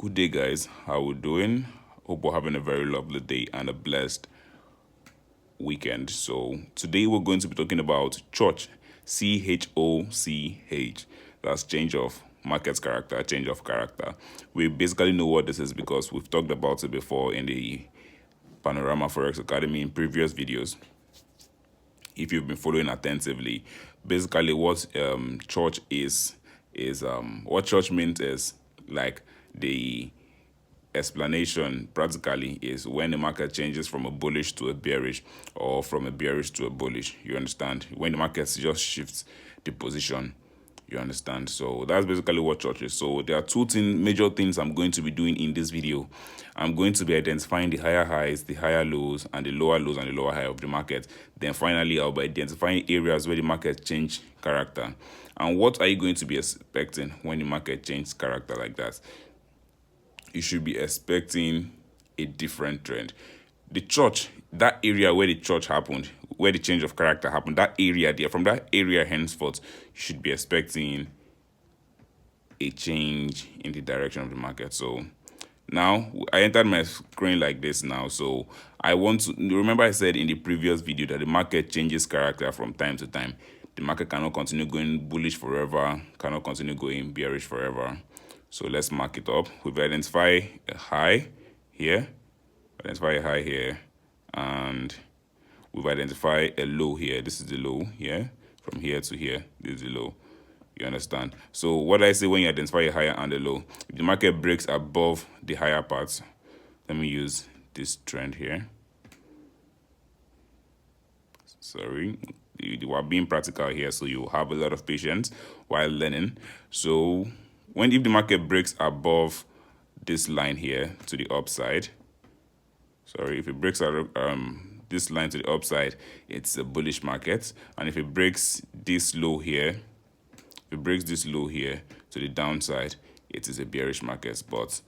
Good day, guys. How we doing? Hope we're having a very lovely day and a blessed weekend. So today we're going to be talking about CHOCH, CHOCH. That's change of market character, change of character. We basically know what this is because we've talked about it before in the Panorama Forex Academy in previous videos. If you've been following attentively, basically what CHOCH is what CHOCH means is like the explanation practically is when the market changes from a bullish to a bearish or from a bearish to a bullish. You understand? When the market just shifts the position. You understand? So that's basically what CHOCH is. So there are major things I'm going to be doing in this video. I'm going to be identifying the higher highs, the higher lows, and the lower lows and the lower high of the market. Then finally, I'll be identifying areas where the market change character. And what are you going to be expecting when the market changes character like that? You should be expecting a different trend. The CHOCH, that area where the CHOCH happened, where the change of character happened, that area there, from that area henceforth, you should be expecting a change in the direction of the market. So now I entered my screen like this now. So I want to remember I said in the previous video that the market changes character from time to time. The market cannot continue going bullish forever, cannot continue going bearish forever. So let's mark it up. We've identified a high here, and we've identified a low here. This is the low here. From here to here, this is the low. You understand? So what I say when you identify a higher and a low, if the market breaks above the higher parts, let me use this trend here. Sorry, we're being practical here, so you have a lot of patience while learning. So if the market breaks above this line here to the upside, if it breaks this line to the upside, it's a bullish market. And if it breaks this low here, to the downside, it is a bearish market. But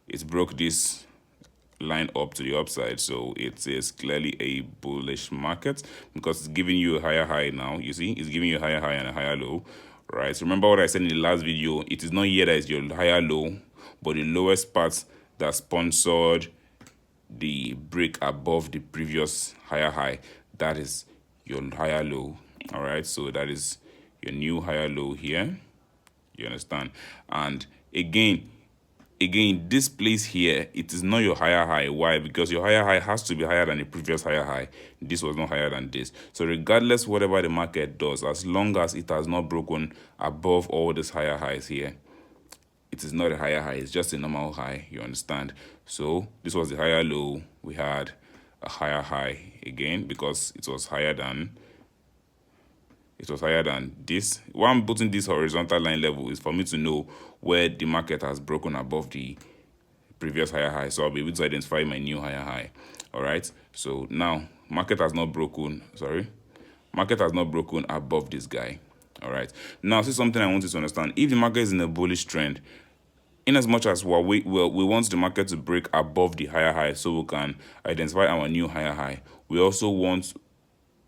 it broke this line up to the upside, so it is clearly a bullish market because it's giving you a higher high now. You see, it's giving you a higher high and a higher low. Right, so remember what I said in the last video, it is not here that is your higher low, but the lowest part that sponsored the break above the previous higher high, that is your higher low. All right, so that is your new higher low here. You understand? And again, this place here, it is not your higher high. Why? Because your higher high has to be higher than the previous higher high. This was not higher than this. So regardless whatever the market does, as long as it has not broken above all these higher highs here, it is not a higher high. It's just a normal high. You understand? So this was the higher low. We had a higher high again because it was higher than this. Why I'm putting this horizontal line level is for me to know where the market has broken above the previous higher high. So I'll be able to identify my new higher high. All right. So now market has not broken above this guy. All right. Now, this is something I want you to understand. If the market is in a bullish trend, in as much as we want the market to break above the higher high so we can identify our new higher high, we also want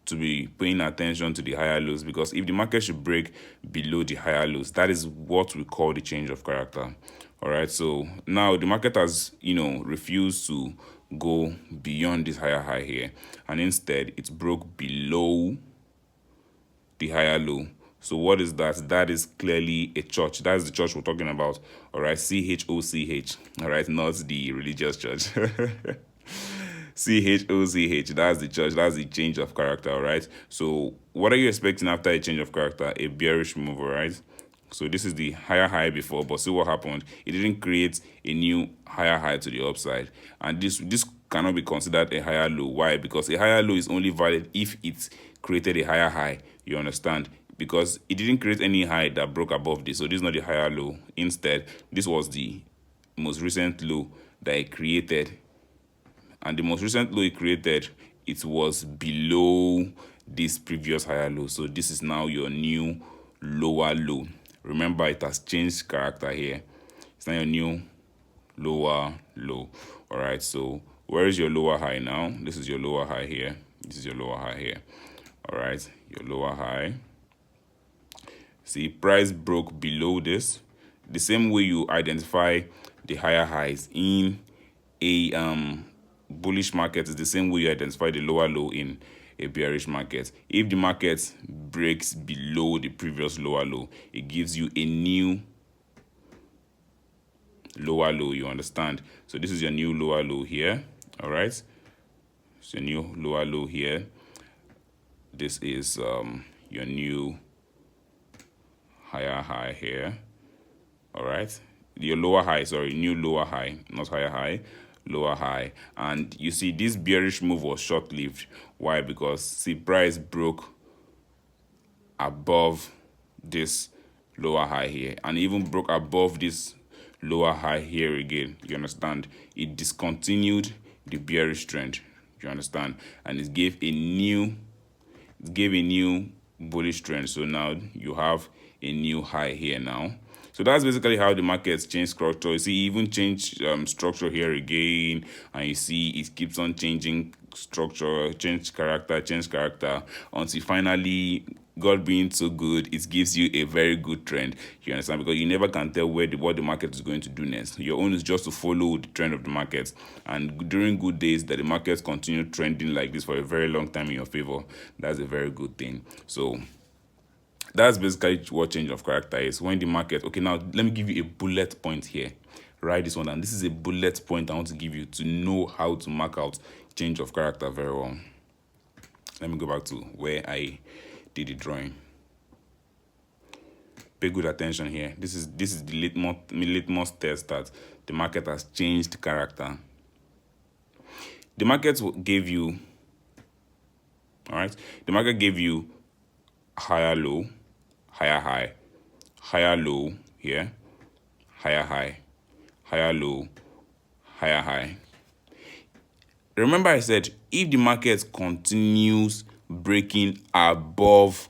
to be paying attention to the higher lows, because if the market should break below the higher lows, that is what we call the change of character. All right, so now the market has refused to go beyond this higher high here, and instead it broke below the higher low. So what is that? That is clearly a CHOCH. That is the CHOCH we're talking about. All right, CHOCH. All right, not the religious church. CHOCH, that's the CHOCH, that's the change of character. All right, so what are you expecting after a change of character? A bearish move. All right, so this is the higher high before, but see what happened. It didn't create a new higher high to the upside, and this cannot be considered a higher low. Why? Because a higher low is only valid if it created a higher high. You understand? Because it didn't create any high that broke above this, so this is not the higher low. Instead, this was the most recent low that it created. And the most recent low it created, it was below this previous higher low. So this is now your new lower low. Remember, it has changed character here. It's now your new lower low. All right, so where is your lower high now? This is your lower high here. This is your lower high here. All right, your lower high. See, price broke below this. the same way you identify the higher highs in a bullish market is the same way you identify the lower low in a bearish market. If the market breaks below the previous lower low, it gives you a new lower low, you understand? So this is your new lower low here, all right? It's your new lower low here. This is your new higher high here, all right? Your lower high, sorry, new lower high, not higher high, lower high. And you see this bearish move was short-lived. Why? Because the price broke above this lower high here and even broke above this lower high here again, you understand? It discontinued the bearish trend, you understand? And it gave a new bullish trend. So now you have a new high here now. So that's basically how the markets change structure. You see, even change structure here again, and you see it keeps on changing structure, change character, until finally, God being so good, it gives you a very good trend. You understand? Because you never can tell what the market is going to do next. Your own is just to follow the trend of the market. And during good days, that the markets continue trending like this for a very long time in your favor, that's a very good thing. So that's basically what change of character is. When the market, okay, now let me give you a bullet point here. Write this one down. This is a bullet point I want to give you to know how to mark out change of character very well. Let me go back to where I did the drawing. Pay good attention here. This is the litmus test that the market has changed character. The market gave you, all right, the market gave you higher low, higher high, higher low here, higher high, higher low, higher high. Remember I said if the market continues breaking above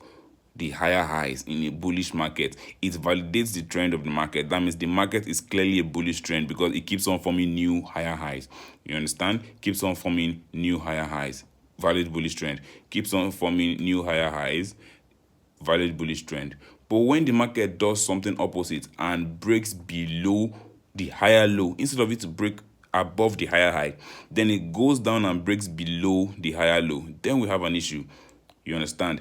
the higher highs in a bullish market, it validates the trend of the market. That means the market is clearly a bullish trend because it keeps on forming new higher highs. You understand? Keeps on forming new higher highs. Valid bullish trend. Keeps on forming new higher highs. Valid bullish trend. But when the market does something opposite and breaks below the higher low, instead of it to break above the higher high, then it goes down and breaks below the higher low, then we have an issue. You understand?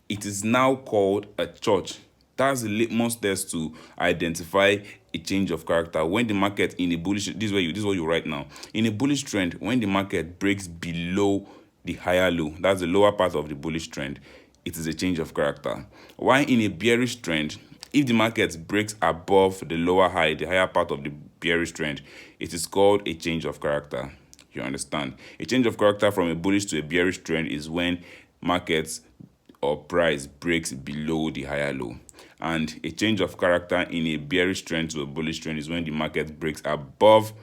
It is now called a CHOCH. That's the litmus test to identify a change of character. When the market in a bullish, this is what you write now. In a bullish trend, when the market breaks below the higher low, that's the lower part of the bullish trend, it is a change of character. While in a bearish trend, if the market breaks above the lower high, the higher part of the bearish trend, it is called a change of character. You understand? A change of character from a bullish to a bearish trend is when markets or price breaks below the higher low. And a change of character in a bearish trend to a bullish trend is when the market breaks above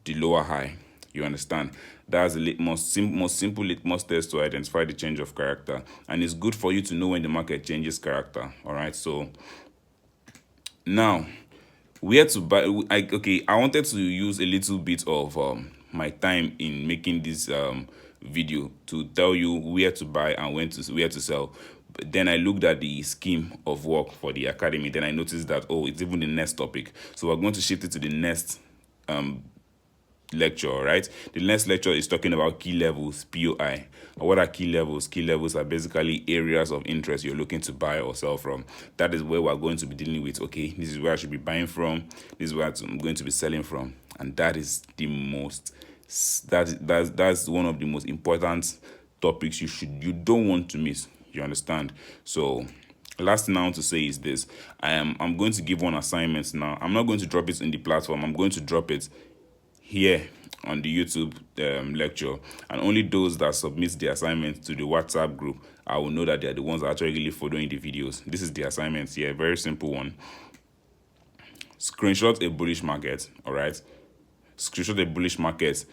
the lower high. You understand? That's the most simple litmus test to identify the change of character. And it's good for you to know when the market changes character. All right. So now, where to buy? I wanted to use a little bit of my time in making this video to tell you where to buy and where to sell. But then I looked at the scheme of work for the academy. Then I noticed that, oh, it's even the next topic. So we're going to shift it to the next lecture, right? The next lecture is talking about key levels, POI. What are key levels? Key levels are basically areas of interest you're looking to buy or sell from. That is where we're going to be dealing with, okay, this is where I should be buying from, this is where I'm going to be selling from. And that is the most, that's one of the most important topics you don't want to miss. You understand? So last thing I want to say is this. I'm going to give one assignment now. I'm not going to drop it in the platform. I'm going to drop it here on the YouTube lecture, and only those that submit the assignment to the WhatsApp group, I will know that they're the ones that are actually following the videos. This is the assignment here, very simple one. Screenshot a bullish market, all right? Screenshot a bullish market.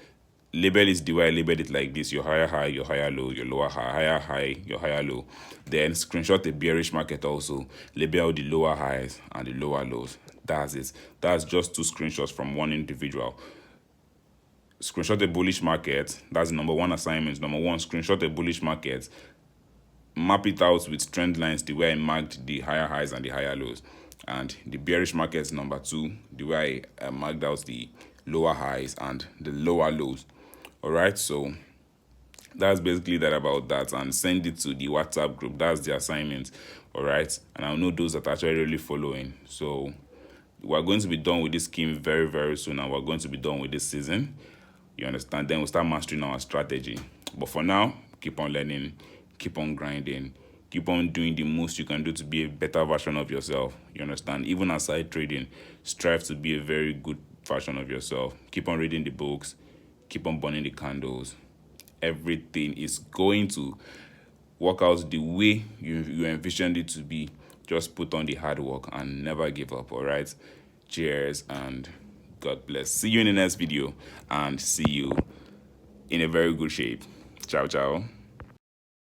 Label is the way I labeled it like this: your higher high, your higher low, your lower high, higher high, your higher low. Then screenshot a bearish market also. Label the lower highs and the lower lows. That's it. That's just 2 screenshots from one individual. Screenshot a bullish market. That's the number 1 assignment. Number 1, screenshot a bullish market. Map it out with trend lines the way I marked the higher highs and the higher lows. And the bearish market is number 2, the way I marked out the lower highs and the lower lows. All right, so that's basically that about that, and send it to the WhatsApp group. That's the assignment. All right, and I know those that are actually really following. So we're going to be done with this scheme very, very soon, and we're going to be done with this season. You understand? Then we'll start mastering our strategy. But for now, keep on learning, keep on grinding, keep on doing the most you can do to be a better version of yourself. You understand? Even aside trading, strive to be a very good version of yourself. Keep on reading the books, keep on burning the candles. Everything is going to work out the way you envisioned it to be. Just put on the hard work and never give up. All right, cheers and God bless. See you in the next video, and see you in a very good shape. Ciao, ciao.